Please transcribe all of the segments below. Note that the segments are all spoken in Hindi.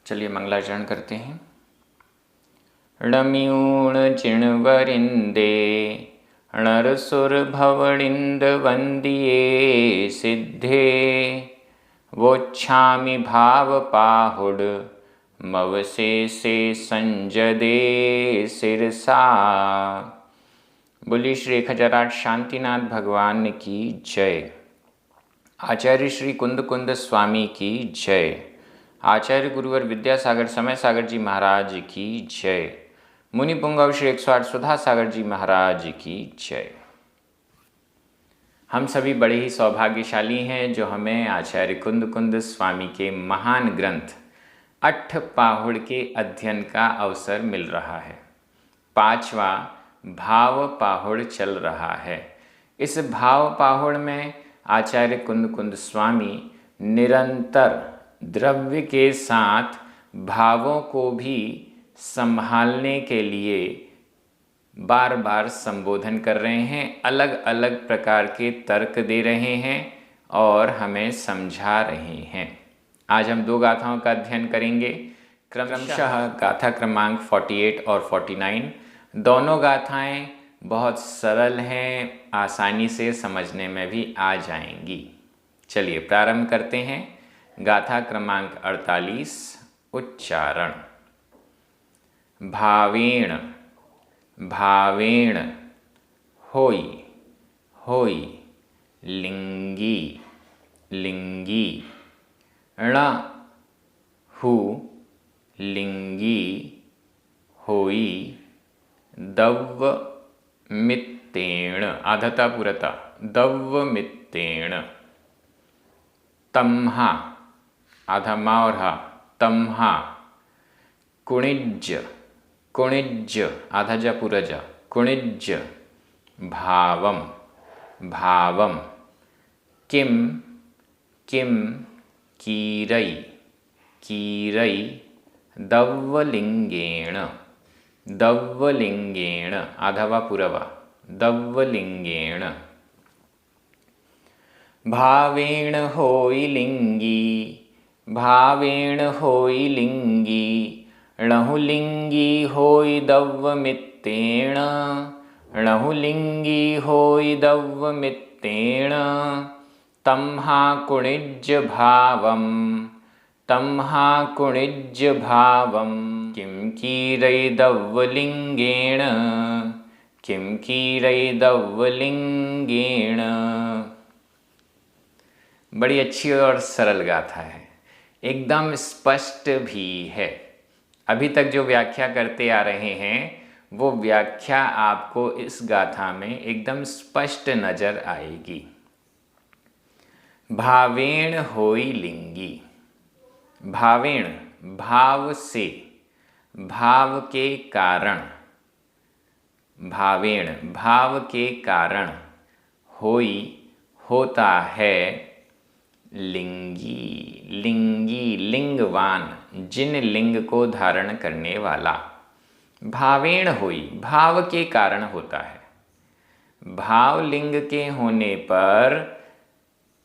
चलिए मंगलाचरण करते हैं। णम्यूण चिणवरिंदे णरसुर भवणिंद वंदिये सिद्धे वोच्छामि भाव पाहुड मवसे से संजदे सिरसा। बोली श्री 1008 शांतिनाथ भगवान की जय। आचार्य श्री कुंद कुंद स्वामी की जय। आचार्य गुरुवर विद्यासागर समय सागर जी महाराज की जय। मुनि पुंगव श्री 108 सुधा सागर जी महाराज की जय। हम सभी बड़े ही सौभाग्यशाली हैं जो हमें आचार्य कुंद कुंद स्वामी के महान ग्रंथ अट्ठपाहुड़ के अध्ययन का अवसर मिल रहा है। 5वां भाव पाहुड़ चल रहा है। इस भाव पाहुड़ में आचार्य कुंद कुंद स्वामी निरंतर द्रव्य के साथ भावों को भी संभालने के लिए बार बार संबोधन कर रहे हैं, अलग अलग प्रकार के तर्क दे रहे हैं और हमें समझा रहे हैं। आज हम 2 गाथाओं का अध्ययन करेंगे, क्रमशः गाथा क्रमांक 48 और 49। दोनों गाथाएं बहुत सरल हैं, आसानी से समझने में भी आ जाएंगी। चलिए प्रारंभ करते हैं। गाथा क्रमांक 48 उच्चारण। भावेण भावेण होई होई लिंगी लिंगी ण हु लिंगी होई दव्व मित्तेण आधता पुरता दव्व मित्तेण तम्हा आधा मा और हा तम्हा कुणिज्ज कुणिज्ज आधा जा पूरा जा कुणिज्ज भावम भावम किम किम कीरै कीरै दव्वलिंगेण दव्वलिंगेण आधा वा पूरा वा दव्वलिंगेण भावेण होई लिंगी भावेण होई लिंगी णहुलिंगी होई दव्वमित्तेण णहुलिंगी होई दव्वमित्तेण तम्हा कुणिज्य भावम तम्हा कुणिज्य भावम किं कीरै दव्वलिंगेण किं कीरै दव्वलिंगेण। बड़ी अच्छी और सरल गाथा है, एकदम स्पष्ट भी है। अभी तक जो व्याख्या करते आ रहे हैं वो व्याख्या आपको इस गाथा में एकदम स्पष्ट नजर आएगी। भावेण होई लिंगी, भावेण भाव से, भाव के कारण, भावेण भाव के कारण, होई होता है, लिंगी लिंगी लिंगवान जिन लिंग को धारण करने वाला। भावेण होई भाव के कारण होता है। भाव लिंग के होने पर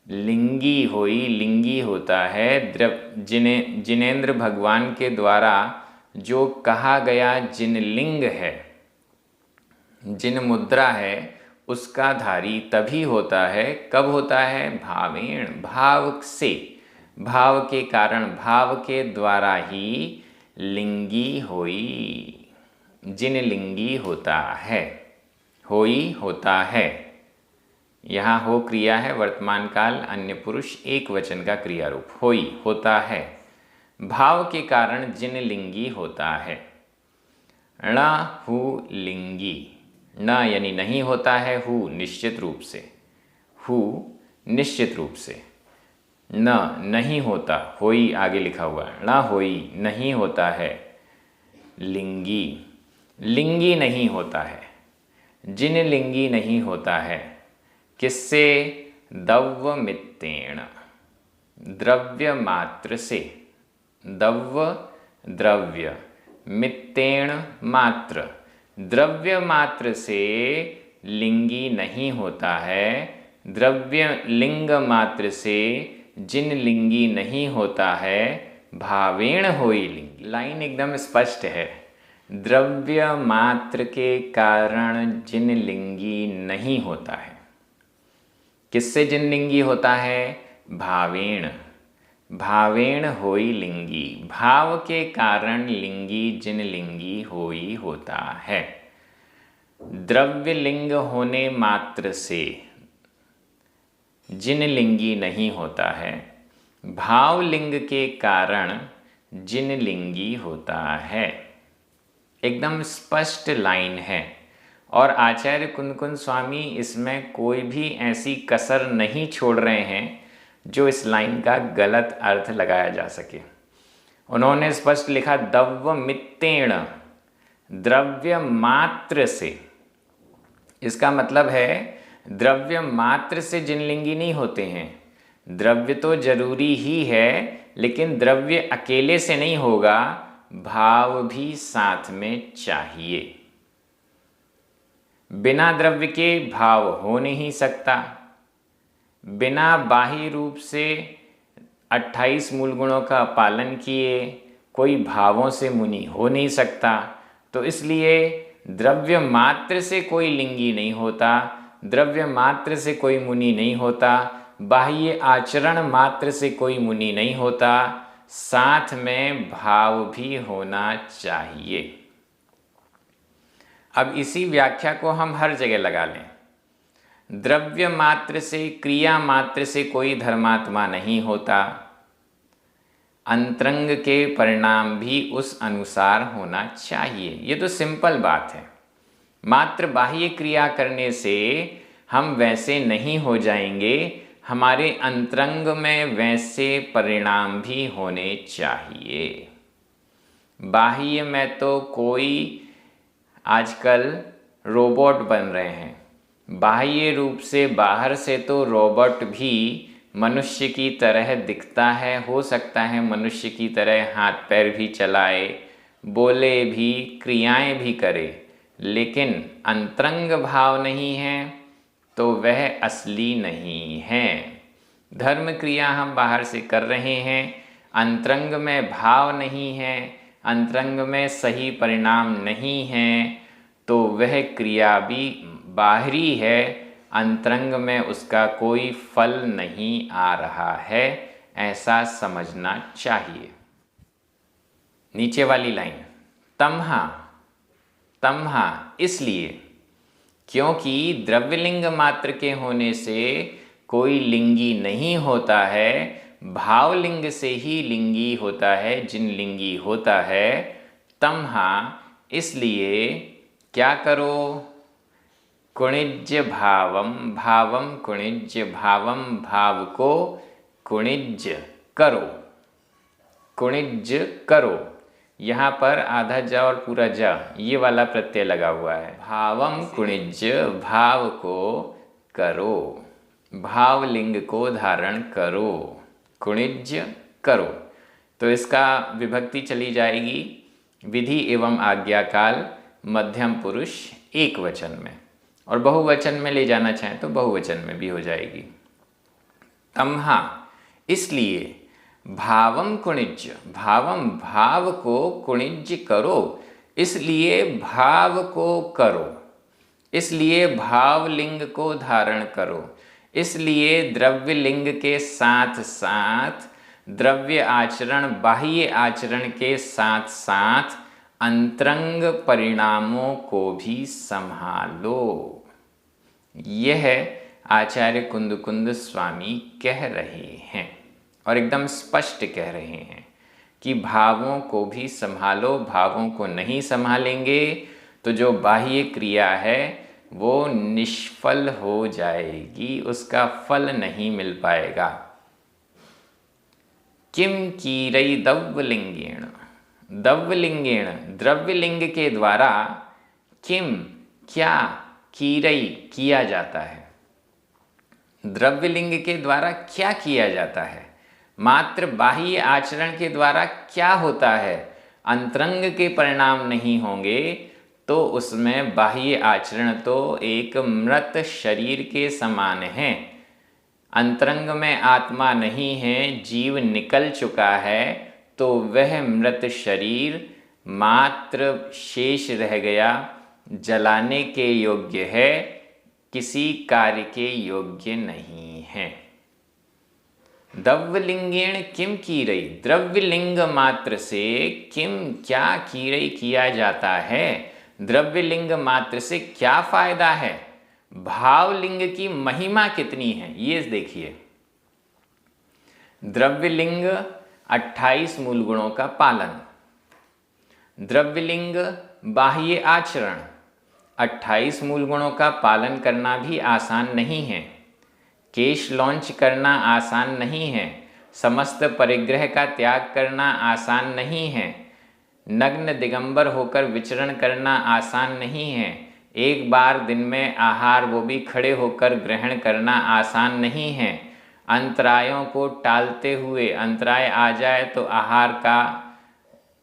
लिंगी होई लिंगी होता है। जिनेंद्र भगवान के द्वारा जो कहा गया जिन लिंग है, जिन मुद्रा है, उसका धारी तभी होता है, कब होता है? भावेण भाव से, भाव के कारण, भाव के द्वारा ही लिंगी होई जिन लिंगी होता है। होई होता है, यहाँ हो क्रिया है, वर्तमान काल अन्य पुरुष एक वचन का क्रिया रूप। होई होता है, भाव के कारण जिन लिंगी होता है। ण हु लिंगी, न यानी नहीं होता है, हु निश्चित रूप से, हु निश्चित रूप से, न नहीं होता, होई आगे लिखा हुआ है, न होई नहीं होता है, लिंगी लिंगी नहीं होता है, जिन लिंगी नहीं होता है। किससे? दव्वमित्तेण द्रव्य मात्र से, दव्व द्रव्य, मित्तेण मात्र, द्रव्य मात्र से लिंगी नहीं होता है। द्रव्य लिंग मात्र से जिन लिंगी नहीं होता है भावेण होई लिंगी। लाइन एकदम स्पष्ट है। द्रव्य मात्र के कारण जिनलिंगी नहीं होता है। किससे जिनलिंगी होता है? भावेण। भावेण होई लिंगी, भाव के कारण लिंगी जिनलिंगी होई होता है। द्रव्य लिंग होने मात्र से जिनलिंगी नहीं होता है, भाव लिंग के कारण जिनलिंगी होता है। एकदम स्पष्ट लाइन है और आचार्य कुंद स्वामी इसमें कोई भी ऐसी कसर नहीं छोड़ रहे हैं जो इस लाइन का गलत अर्थ लगाया जा सके। उन्होंने स्पष्ट लिखा, दव्यमित्तेण, द्रव्य मात्र से। इसका मतलब है द्रव्य मात्र से जिनलिंगी नहीं होते हैं। द्रव्य तो जरूरी ही है, लेकिन द्रव्य अकेले से नहीं होगा, भाव भी साथ में चाहिए। बिना द्रव्य के भाव हो नहीं सकता। बिना बाह्य रूप से 28 मूल गुणों का पालन किए कोई भावों से मुनि हो नहीं सकता। तो इसलिए द्रव्य मात्र से कोई लिंगी नहीं होता, द्रव्य मात्र से कोई मुनि नहीं होता, बाह्य आचरण मात्र से कोई मुनि नहीं होता, साथ में भाव भी होना चाहिए। अब इसी व्याख्या को हम हर जगह लगा लें। द्रव्य मात्र से, क्रिया मात्र से कोई धर्मात्मा नहीं होता, अंतरंग के परिणाम भी उस अनुसार होना चाहिए। ये तो सिंपल बात है। मात्र बाह्य क्रिया करने से हम वैसे नहीं हो जाएंगे, हमारे अंतरंग में वैसे परिणाम भी होने चाहिए। बाह्य में तो कोई आजकल रोबोट बन रहे हैं, बाह्य रूप से बाहर से तो रोबोट भी मनुष्य की तरह दिखता है, हो सकता है मनुष्य की तरह हाथ पैर भी चलाए, बोले भी, क्रियाएं भी करे, लेकिन अंतरंग भाव नहीं है तो वह असली नहीं है। धर्म क्रिया हम बाहर से कर रहे हैं, अंतरंग में भाव नहीं है, अंतरंग में सही परिणाम नहीं है, तो वह क्रिया भी बाहरी है, अंतरंग में उसका कोई फल नहीं आ रहा है, ऐसा समझना चाहिए। नीचे वाली लाइन, तमहा। तमहा इसलिए क्योंकि द्रव्यलिंग मात्र के होने से कोई लिंगी नहीं होता है, भावलिंग से ही लिंगी होता है, जिनलिंगी होता है। तमहा इसलिए क्या करो? कुणिज्य भावम, भावम कुणिज्य, भावम भाव को कुणिज्य करो, कुणिज्य करो। यहाँ पर आधा जा और पूरा जा ये वाला प्रत्यय लगा हुआ है। भावम कुणिज्य, भाव को करो, भावलिंग को धारण करो, कुणिज्य करो। तो इसका विभक्ति चली जाएगी विधि एवं आज्ञाकाल मध्यम पुरुष एक वचन में, और बहुवचन में ले जाना चाहें तो बहुवचन में भी हो जाएगी। तमहा इसलिए, भावम कुणिज्य, भावम भाव को कुणिज्य करो, इसलिए भाव को करो, इसलिए भावलिंग को धारण करो, इसलिए द्रव्य लिंग के साथ साथ द्रव्य आचरण, बाह्य आचरण के साथ साथ अंतरंग परिणामों को भी संभालो। यह आचार्य कुंद स्वामी कह रहे हैं और एकदम स्पष्ट कह रहे हैं कि भावों को भी संभालो। भावों को नहीं संभालेंगे तो जो बाह्य क्रिया है वो निष्फल हो जाएगी, उसका फल नहीं मिल पाएगा। किम कीरई दव्यलिंगेण, दव्यलिंगेण द्रव्यलिंग के द्वारा, किम क्या, कीरई किया जाता है। द्रव्यलिंग के द्वारा क्या किया जाता है? मात्र बाह्य आचरण के द्वारा क्या होता है? अंतरंग के परिणाम नहीं होंगे तो उसमें बाह्य आचरण तो एक मृत शरीर के समान है। अंतरंग में आत्मा नहीं है, जीव निकल चुका है, तो वह मृत शरीर मात्र शेष रह गया, जलाने के योग्य है, किसी कार्य के योग्य नहीं है। द्रव्यलिंगेण किम कीरई, द्रव्यलिंग मात्र से किम क्या कीरई किया जाता है, द्रव्यलिंग मात्र से क्या फायदा है, भावलिंग की महिमा कितनी है, ये देखिए। द्रव्यलिंग 28 मूल गुणों का पालन, द्रव्यलिंग बाह्य आचरण, 28 मूल गुणों का पालन करना भी आसान नहीं है। केश लॉन्च करना आसान नहीं है, समस्त परिग्रह का त्याग करना आसान नहीं है, नग्न दिगंबर होकर विचरण करना आसान नहीं है, एक बार दिन में आहार वो भी खड़े होकर ग्रहण करना आसान नहीं है, अंतरायों को टालते हुए, अंतराय आ जाए तो आहार का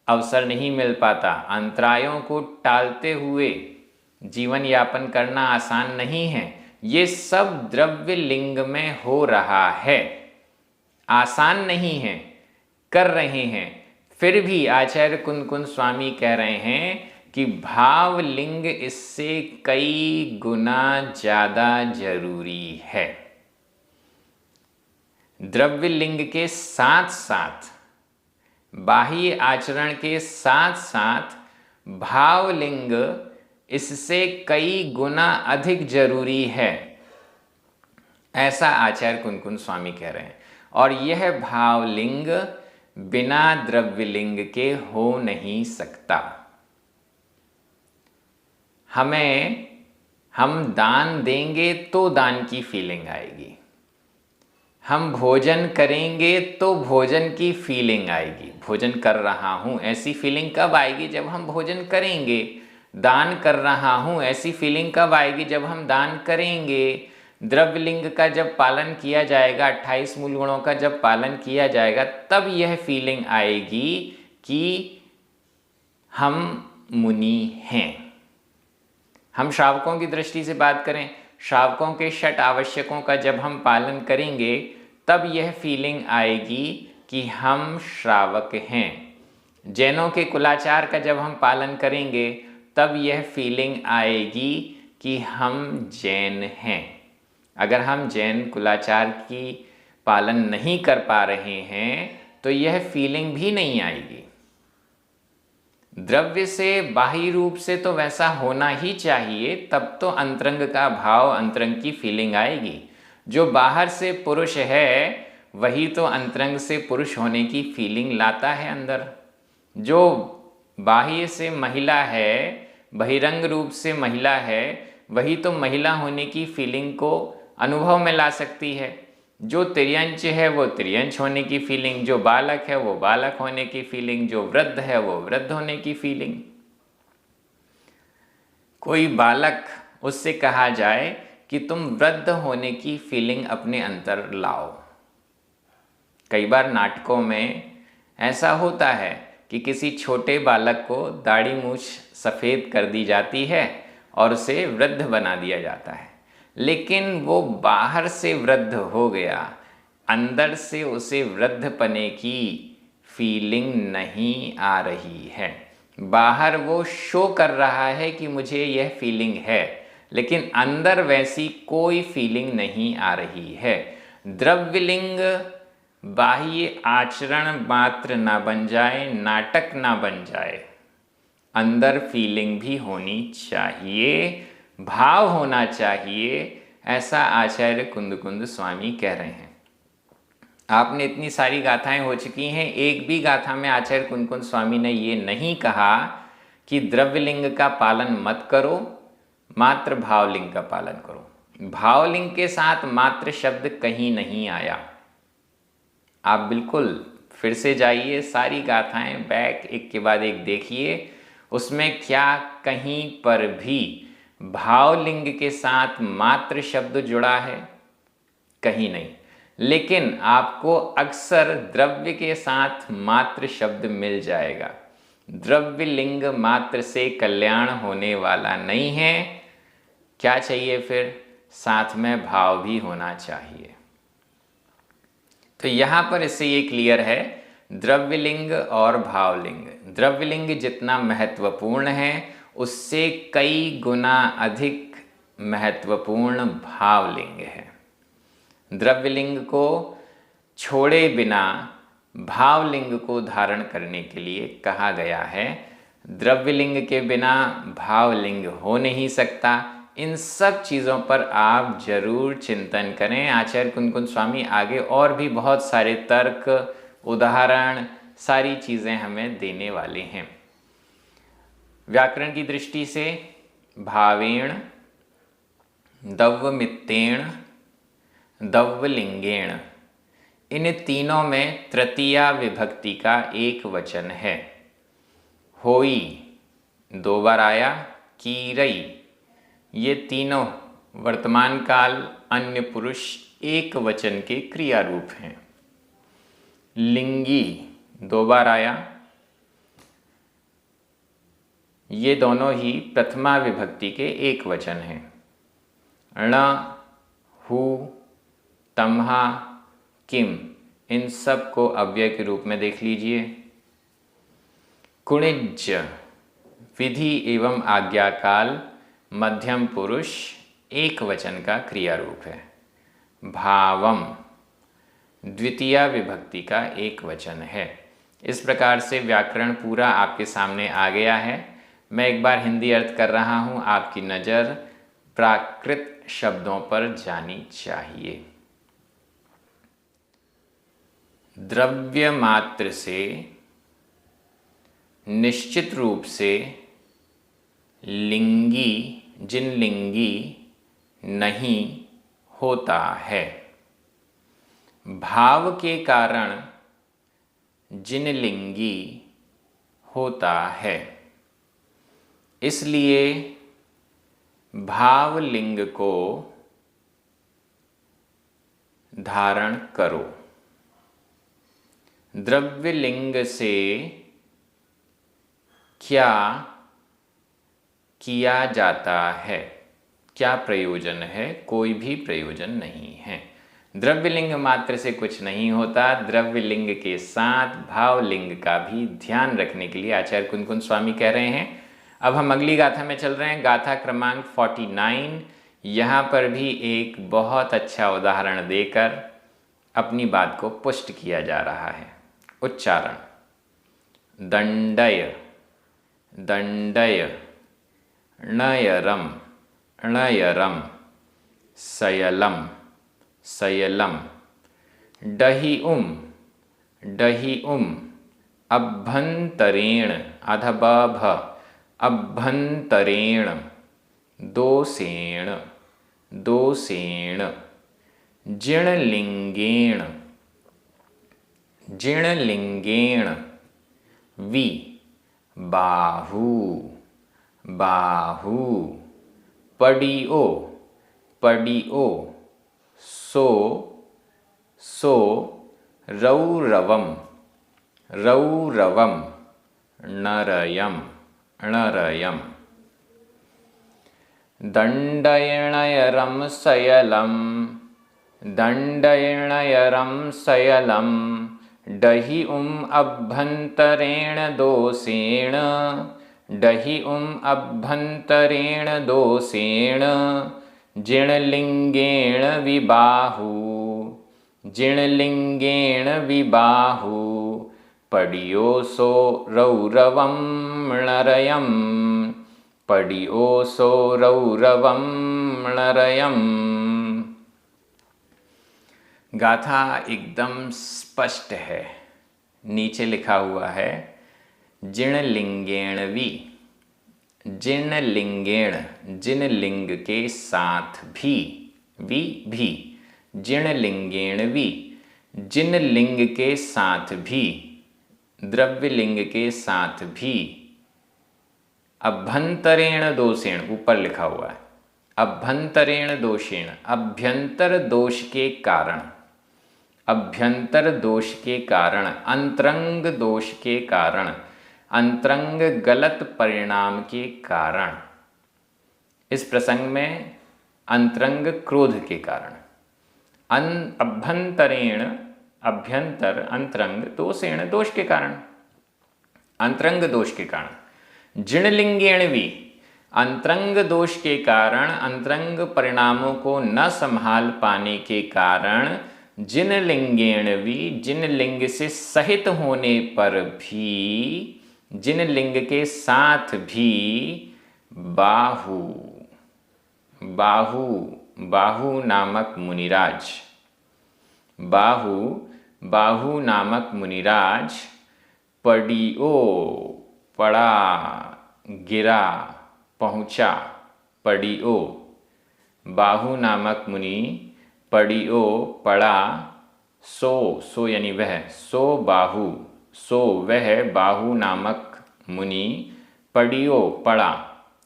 अवसर नहीं मिल पाता, अंतरायों को टालते हुए जीवन यापन करना आसान नहीं है। ये सब द्रव्य लिंग में हो रहा है, आसान नहीं है, कर रहे हैं। फिर भी आचार्य कुंद स्वामी कह रहे हैं कि भाव लिंग इससे कई गुना ज्यादा जरूरी है। द्रव्य लिंग के साथ साथ, बाह्य आचरण के साथ साथ भावलिंग इससे कई गुना अधिक जरूरी है, ऐसा आचार्य कुंद स्वामी कह रहे हैं। और यह भावलिंग बिना द्रव्यलिंग के हो नहीं सकता। हम दान देंगे तो दान की फीलिंग आएगी, हम भोजन करेंगे तो भोजन की फीलिंग आएगी। भोजन कर रहा हूँ ऐसी फीलिंग कब आएगी, जब हम भोजन करेंगे। दान कर रहा हूँ ऐसी फीलिंग कब आएगी, जब हम दान करेंगे। द्रव्यलिंग का जब पालन किया जाएगा, 28 मूल गुणों का जब पालन किया जाएगा, तब यह फीलिंग आएगी कि हम मुनि हैं। हम श्रावकों की दृष्टि से बात करें, श्रावकों के 6 आवश्यकों का जब हम पालन करेंगे, तब यह फीलिंग आएगी कि हम श्रावक हैं। जैनों के कुलाचार का जब हम पालन करेंगे, तब यह फीलिंग आएगी कि हम जैन हैं। अगर हम जैन कुलाचार की पालन नहीं कर पा रहे हैं तो यह फीलिंग भी नहीं आएगी। द्रव्य से, बाह्य रूप से तो वैसा होना ही चाहिए, तब तो अंतरंग का भाव, अंतरंग की फीलिंग आएगी। जो बाहर से पुरुष है वही तो अंतरंग से पुरुष होने की फीलिंग लाता है अंदर। जो बाह्य से महिला है, बहिरंग रूप से महिला है, वही तो महिला होने की फीलिंग को अनुभव में ला सकती है। जो तिर्यंच है वो तिर्यंच होने की फीलिंग, जो बालक है वो बालक होने की फीलिंग, जो वृद्ध है वो वृद्ध होने की फीलिंग। कोई बालक, उससे कहा जाए कि तुम वृद्ध होने की फीलिंग अपने अंदर लाओ। कई बार नाटकों में ऐसा होता है कि किसी छोटे बालक को दाढ़ी मूछ सफ़ेद कर दी जाती है और उसे वृद्ध बना दिया जाता है, लेकिन वो बाहर से वृद्ध हो गया, अंदर से उसे वृद्धपने की फीलिंग नहीं आ रही है। बाहर वो शो कर रहा है कि मुझे यह फीलिंग है, लेकिन अंदर वैसी कोई फीलिंग नहीं आ रही है। द्रव्यलिंग बाह्य आचरण मात्र ना बन जाए, नाटक ना बन जाए, अंदर फीलिंग भी होनी चाहिए, भाव होना चाहिए, ऐसा आचार्य कुंद स्वामी कह रहे हैं। आपने इतनी सारी गाथाएं हो चुकी हैं, एक भी गाथा में आचार्य कुंद स्वामी ने ये नहीं कहा कि द्रव्यलिंग का पालन मत करो, मात्र भावलिंग का पालन करो। भावलिंग के साथ मात्र शब्द कहीं नहीं आया। आप बिल्कुल फिर से जाइए, सारी गाथाएं बैक एक के बाद एक देखिए, उसमें क्या कहीं पर भी भावलिंग के साथ मात्र शब्द जुड़ा है? कहीं नहीं। लेकिन आपको अक्सर द्रव्य के साथ मात्र शब्द मिल जाएगा। द्रव्य लिंग मात्र से कल्याण होने वाला नहीं है। क्या चाहिए फिर? साथ में भाव भी होना चाहिए। तो यहाँ पर इससे ये क्लियर है द्रव्यलिंग और भावलिंग। द्रव्यलिंग जितना महत्वपूर्ण है उससे कई गुना अधिक महत्वपूर्ण भावलिंग है। द्रव्यलिंग को छोड़े बिना भावलिंग को धारण करने के लिए कहा गया है। द्रव्यलिंग के बिना भावलिंग हो नहीं सकता। इन सब चीज़ों पर आप जरूर चिंतन करें। आचार्य कुंदकुंद स्वामी आगे और भी बहुत सारे तर्क, उदाहरण, सारी चीज़ें हमें देने वाले हैं। व्याकरण की दृष्टि से भावेण, दव्यमित्तेण, दव्यलिंगेण, इन तीनों में तृतीया विभक्ति का एक वचन है। होई 2 बार आया, कीरई, ये तीनों वर्तमान काल अन्य पुरुष एक वचन के क्रिया रूप हैं। लिंगी 2 बार आया, ये दोनों ही प्रथमा विभक्ति के एक वचन हैं। ण, हु, तम्हा, किम, इन सब को अव्यय के रूप में देख लीजिए। कुणिज्ज विधि एवं आज्ञाकाल मध्यम पुरुष एक वचन का क्रिया रूप है। भावम द्वितीया विभक्ति का एक वचन है। इस प्रकार से व्याकरण पूरा आपके सामने आ गया है। मैं एक बार हिंदी अर्थ कर रहा हूँ, आपकी नज़र प्राकृत शब्दों पर जानी चाहिए। द्रव्य मात्र से निश्चित रूप से लिंगी जिनलिंगी नहीं होता है। भाव के कारण जिनलिंगी होता है। इसलिए भावलिंग को धारण करो। द्रव्यलिंग से क्या किया जाता है, क्या प्रयोजन है? कोई भी प्रयोजन नहीं है। द्रव्यलिंग मात्र से कुछ नहीं होता। द्रव्यलिंग के साथ भावलिंग का भी ध्यान रखने के लिए आचार्य कुंदकुंद स्वामी कह रहे हैं। अब हम अगली गाथा में चल रहे हैं, गाथा क्रमांक 49। यहाँ पर भी एक बहुत अच्छा उदाहरण देकर अपनी बात को पुष्ट किया जा रहा है। उच्चारण: दंडय, दंडय, णयरम, णयरम, सयलम, सयलम, डहि उम, अभ्यंतरेण, अधबभ, अभ्यंतरेण, दोषेण, दोषेण, जिणलिंगेण, जिणलिंगेण, वि, बाहु, बाहु, पडिओ, पडिओ, सो, सो, रौरवम, रौरवम, नरयम, नरयम, दंडयणयरम सयलम, दंडयणयरम सयलम, डहि अभ्यंतरेण दोषेण, डहि अभ्यंतरेण दोषेण, जिणलिंगेण विबाहु, जिणलिंगेण विबाहु, पडियो सो रौरवम नरयम, पडियो सो रौरवम नरयम। गाथा एकदम स्पष्ट है। नीचे लिखा हुआ है जिणलिंगेण वि, जिणलिंगेण, जिनलिंग के साथ भी, वि भी, जिणलिंगेण वि, जिनलिंग के साथ भी, द्रव्यलिंग के साथ भी, अभ्यंतरेण दोषेण, ऊपर लिखा हुआ है अभ्यंतरेण दोषेण, अभ्यंतर दोष के कारण, अभ्यंतर दोष के कारण, अंतरंग दोष के कारण, अंतरंग गलत परिणाम के कारण। इस प्रसंग में अंतरंग क्रोध के कारण। अभ्यंतरेण अभ्यंतर अंतरंग दोषेण, दोष के कारण, अंतरंग दोष के कारण। जिणलिंगेण भी, अंतरंग दोष के कारण, अंतरंग परिणामों को न संभाल पाने के कारण, जिनलिंगेण भी, जिन लिंग से सहित होने पर भी, जिन लिंग के साथ भी, बाहु, बाहु, बाहु नामक मुनिराज, बाहु, बाहु नामक मुनिराज, पड़ियो, पड़ा, गिरा, पहुँचा, पड़ियो, बाहु नामक मुनि, पड़ियो, पड़ा, सो, सो यानी वह, सो बाहु, सो वह बाहु नामक मुनि, पड़ियो, पड़ा,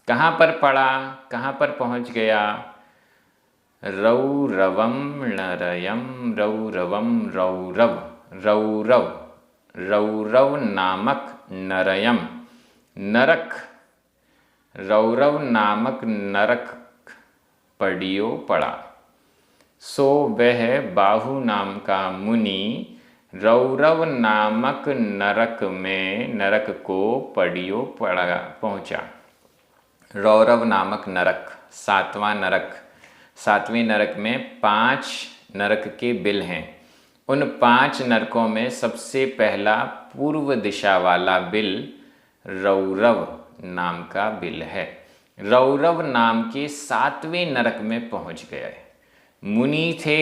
कहाँ पर पड़ा, कहाँ पर पहुँच गया, रौरवम नरयम, रौरवम, रौरव, रौरव, रौरव नामक नरयम, नरक, रौरव नामक नरक, पड़ियो, पड़ा, सो वह बाहु नाम का मुनि रौरव नामक नरक में, नरक को पड़ियो, पड़ा, पहुँचा। रौरव नामक नरक, सातवां नरक, सातवें नरक में 5 नरक के बिल हैं। उन 5 नरकों में सबसे पहला पूर्व दिशा वाला बिल रौरव नाम का बिल है। रौरव नाम के 7वें नरक में पहुंच गए। मुनि थे,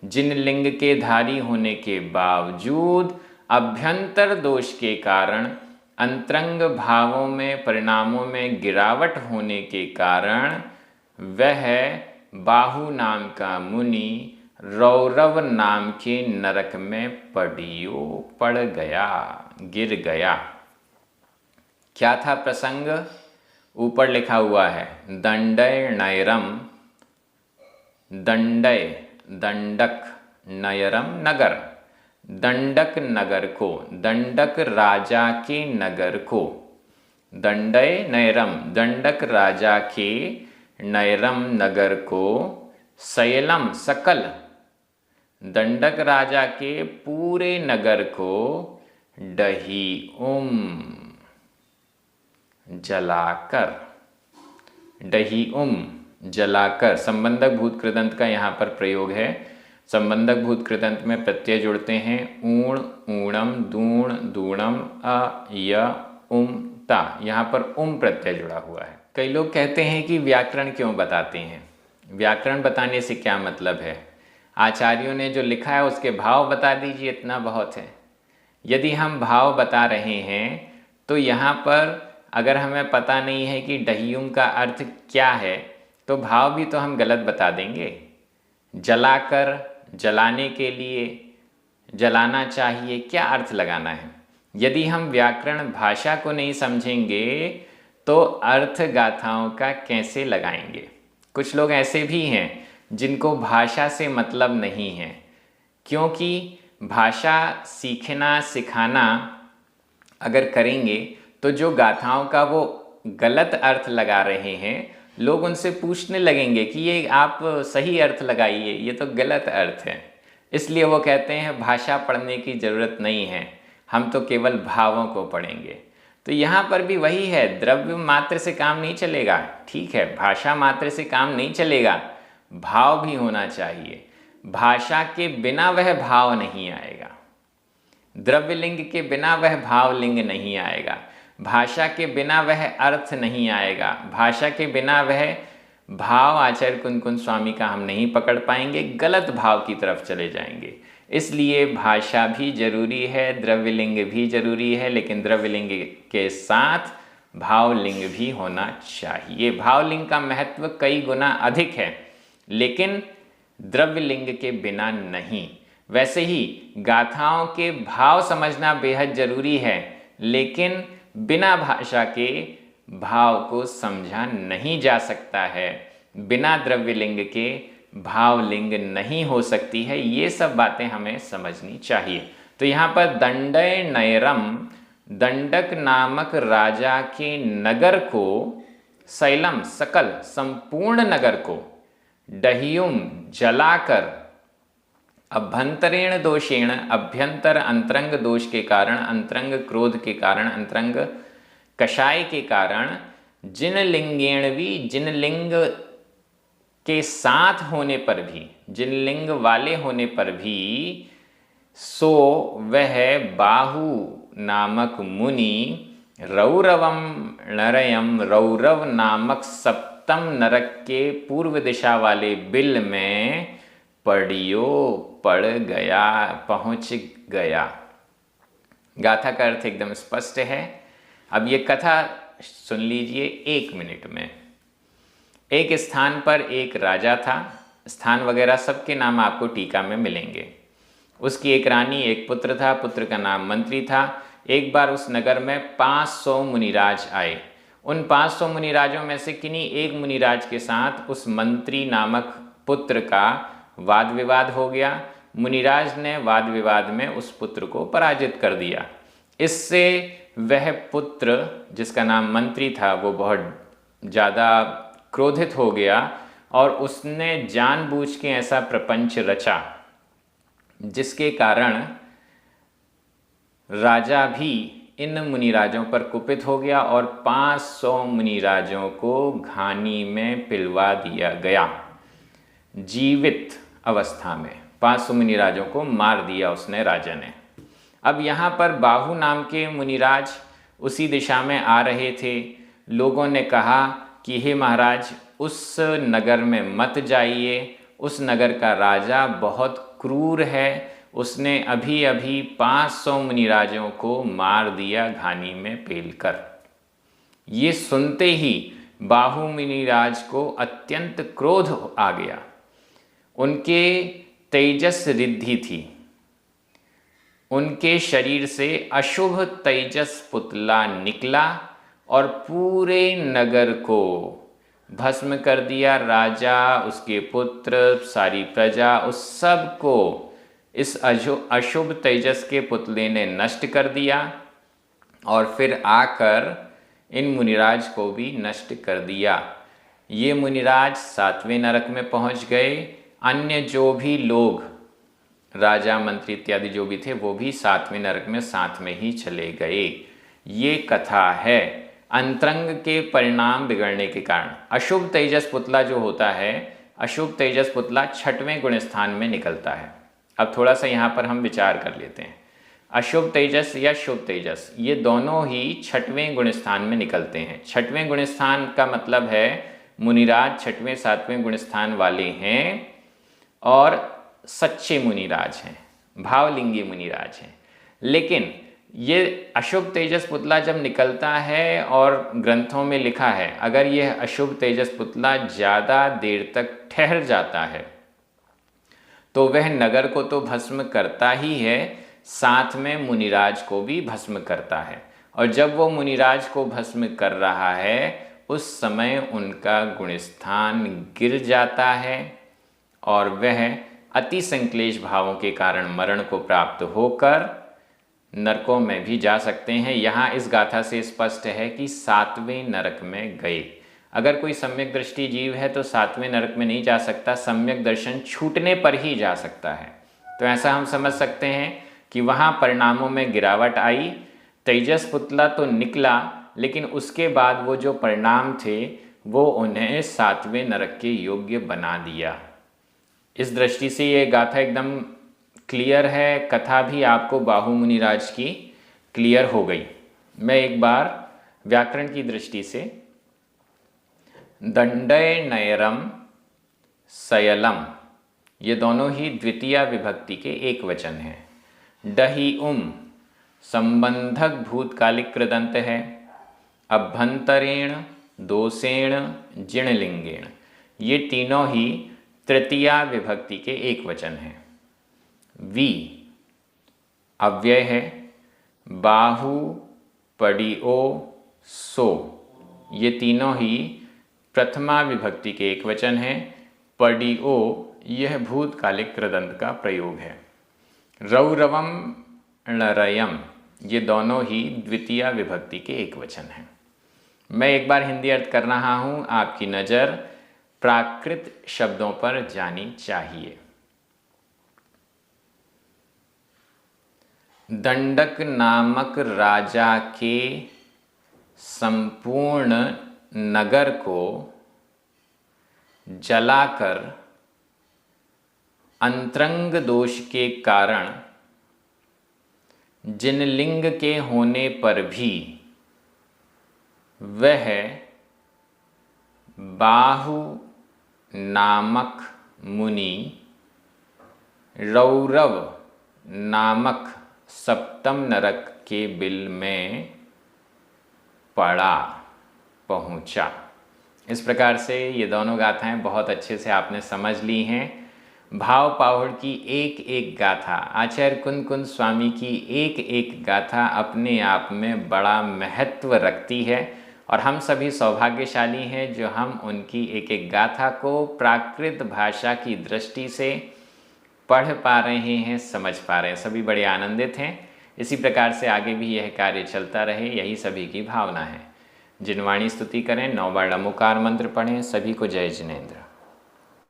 जिन लिंग के धारी होने के बावजूद अभ्यंतर दोष के कारण, अंतरंग भावों में, परिणामों में गिरावट होने के कारण, वह बाहु नाम का मुनि रौरव नाम के नरक में पड़ियो, पड़ गया, गिर गया। क्या था प्रसंग? ऊपर लिखा हुआ है, दंडय नयरम, दंडय, दंडक, नयरम नगर, दंडक नगर को, दंडक राजा के नगर को, दंडय नयरम, दंडक राजा के नयरम नगर को, शैलम सकल, दंडक राजा के पूरे नगर को, डही जलाकर, डही जलाकर। संबंधक भूत कृदंत का यहाँ पर प्रयोग है। संबंधक भूत कृदंत में प्रत्यय जुड़ते हैं ऊण, ऊणम, दूण, दूणम, अ, य, ता। यहाँ पर प्रत्यय जुड़ा हुआ है। कई लोग कहते हैं कि व्याकरण क्यों बताते हैं? व्याकरण बताने से क्या मतलब है? आचार्यों ने जो लिखा है उसके भाव बता दीजिए, इतना बहुत है। यदि हम भाव बता रहे हैं तो यहाँ पर अगर हमें पता नहीं है कि डहियुम का अर्थ क्या है तो भाव भी तो हम गलत बता देंगे। जलाकर, जलाने के लिए, जलाना चाहिए, क्या अर्थ लगाना है? यदि हम व्याकरण भाषा को नहीं समझेंगे तो अर्थ गाथाओं का कैसे लगाएंगे? कुछ लोग ऐसे भी हैं जिनको भाषा से मतलब नहीं है, क्योंकि भाषा सीखना, सिखाना अगर करेंगे तो जो गाथाओं का वो गलत अर्थ लगा रहे हैं, लोग उनसे पूछने लगेंगे कि ये आप सही अर्थ लगाइए, ये तो गलत अर्थ है। इसलिए वो कहते हैं भाषा पढ़ने की ज़रूरत नहीं है, हम तो केवल भावों को पढ़ेंगे। तो यहाँ पर भी वही है, द्रव्य मात्र से काम नहीं चलेगा। ठीक है, भाषा मात्र से काम नहीं चलेगा, भाव भी होना चाहिए। भाषा के बिना वह भाव नहीं आएगा, द्रव्य लिंग के बिना वह भाव लिंग नहीं आएगा, भाषा के बिना वह अर्थ नहीं आएगा, भाषा के बिना वह भाव आचार्य कुन स्वामी का हम नहीं पकड़ पाएंगे, गलत भाव की तरफ चले जाएंगे। इसलिए भाषा भी जरूरी है, द्रव्य लिंग भी जरूरी है, लेकिन द्रव्य लिंग के साथ भावलिंग भी होना चाहिए। भावलिंग का महत्व कई गुना अधिक है, लेकिन द्रव्य लिंग के बिना नहीं। वैसे ही गाथाओं के भाव समझना बेहद जरूरी है, लेकिन बिना भाषा के भाव को समझा नहीं जा सकता है। बिना द्रव्य लिंग के भावलिंग नहीं हो सकती है। ये सब बातें हमें समझनी चाहिए। तो यहाँ पर दंडय नयरम, दंडक नामक राजा के नगर को, शैलम सकल संपूर्ण नगर को, डहियुम जलाकर, अभ्यंतरेण दोषेण, अभ्यंतर अंतरंग दोष के कारण, अंतरंग क्रोध के कारण, अंतरंग कषाय के कारण, जिन लिंगेण भी, जिन लिंग के साथ होने पर भी, जिन लिंग वाले होने पर भी, सो वह बाहु नामक मुनि रौरवम नरयम, रौरव नामक सप्तम नरक के पूर्व दिशा वाले बिल में पड़ियो, पड़ गया, पहुंच गया। गाथा का अर्थ एकदम स्पष्ट है। अब ये कथा सुन लीजिए 1 मिनट में। एक स्थान पर एक राजा था। स्थान वगैरह सबके नाम आपको टीका में मिलेंगे। उसकी एक रानी, एक पुत्र था। पुत्र का नाम मंत्री था। एक बार उस नगर में 500 मुनिराज आए। उन 500 मुनिराजों में से किन्हीं एक मुनिराज के साथ उस मंत्री नामक पुत्र का वाद विवाद हो गया। मुनिराज ने वाद विवाद में उस पुत्र को पराजित कर दिया। इससे वह पुत्र, जिसका नाम मंत्री था, वो बहुत ज़्यादा क्रोधित हो गया और उसने जानबूझ के ऐसा प्रपंच रचा जिसके कारण राजा भी इन मुनिराजों पर कुपित हो गया और 500 मुनिराजों को घानी में पिलवा दिया गया। जीवित अवस्था में 500 मुनिराजों को मार दिया उसने, राजा ने। अब यहाँ पर बाहु नाम के मुनिराज उसी दिशा में आ रहे थे। लोगों ने कहा कि हे महाराज, उस नगर में मत जाइए, उस नगर का राजा बहुत क्रूर है, उसने अभी अभी 500 मुनिराजों को मार दिया घानी में पेलकर। ये सुनते ही बाहु मुनिराज को अत्यंत क्रोध आ गया। उनके तेजस रिद्धि थी। उनके शरीर से अशुभ तेजस पुतला निकला और पूरे नगर को भस्म कर दिया। राजा, उसके पुत्र, सारी प्रजा, उस सब को इस अशुभ तेजस के पुतले ने नष्ट कर दिया और फिर आकर इन मुनिराज को भी नष्ट कर दिया। ये मुनिराज 7वें नरक में पहुंच गए। अन्य जो भी लोग, राजा, मंत्री इत्यादि जो भी थे, वो भी 7वें नरक में साथ में ही चले गए। ये कथा है अंतरंग के परिणाम बिगड़ने के कारण। अशुभ तेजस पुतला जो होता है, अशुभ तेजस पुतला 6वें गुण स्थान में निकलता है। अब थोड़ा सा यहाँ पर हम विचार कर लेते हैं। अशुभ तेजस या शुभ तेजस, ये दोनों ही 6वें गुण स्थान में निकलते हैं। 6वें गुण स्थान का मतलब है मुनिराज 6वें 7वें गुण स्थान वाले हैं और सच्चे मुनिराज हैं, भावलिंगी मुनिराज हैं। लेकिन ये अशुभ तेजस पुतला जब निकलता है, और ग्रंथों में लिखा है, अगर यह अशुभ तेजस पुतला ज़्यादा देर तक ठहर जाता है तो वह नगर को तो भस्म करता ही है, साथ में मुनिराज को भी भस्म करता है। और जब वो मुनिराज को भस्म कर रहा है उस समय उनका गुणस्थान गिर जाता है और वह अति संक्लेश भावों के कारण मरण को प्राप्त होकर नरकों में भी जा सकते हैं। यहाँ इस गाथा से स्पष्ट है कि 7वें नरक में गए। अगर कोई सम्यक दृष्टि जीव है तो 7वें नरक में नहीं जा सकता, सम्यक दर्शन छूटने पर ही जा सकता है। तो ऐसा हम समझ सकते हैं कि वहाँ परिणामों में गिरावट आई। तेजस पुतला तो निकला, लेकिन उसके बाद वो जो परिणाम थे वो उन्हें 7वें नरक के योग्य बना दिया। इस दृष्टि से ये गाथा एकदम क्लियर है। कथा भी आपको बाहु मुनिराज की क्लियर हो गई। मैं एक बार व्याकरण की दृष्टि से दंडय नयरम सयलम, ये दोनों ही द्वितीय विभक्ति के एक वचन हैं। डही संबंधक भूतकालिक कृदंत है। अभ्यंतरेण, दोषेण, जिणलिंगेण, ये तीनों ही तृतीया विभक्ति के एक वचन हैं। वी अव्यय है। बाहु, पड़ियो, सो, ये तीनों ही प्रथमा विभक्ति के एक वचन हैं। पड़ियो यह भूतकालिक कृदंत का प्रयोग है। रौरवम, णरयम, ये दोनों ही द्वितीय विभक्ति के एक वचन हैं। मैं एक बार हिंदी अर्थ कर रहा हूँ, आपकी नज़र प्राकृत शब्दों पर जानी चाहिए। दंडक नामक राजा के संपूर्ण नगर को जलाकर अंतरंग दोष के कारण जिनलिंग के होने पर भी वह बाहु नामक मुनि रौरव नामक सप्तम नरक के बिल में पहुंचा। इस प्रकार से ये दोनों गाथाएं बहुत अच्छे से आपने समझ ली हैं। भाव पाहुड़ की एक एक गाथा, आचार्य कुंद कुंद स्वामी की एक एक गाथा अपने आप में बड़ा महत्व रखती है और हम सभी सौभाग्यशाली हैं जो हम उनकी एक एक गाथा को प्राकृत भाषा की दृष्टि से पढ़ पा रहे हैं, समझ पा रहे हैं। सभी बड़े आनंदित हैं। इसी प्रकार से आगे भी यह कार्य चलता रहे, यही सभी की भावना है। जिनवाणी स्तुति करें, 9 बार नमोकार मंत्र पढ़ें। सभी को जय जिनेंद्र।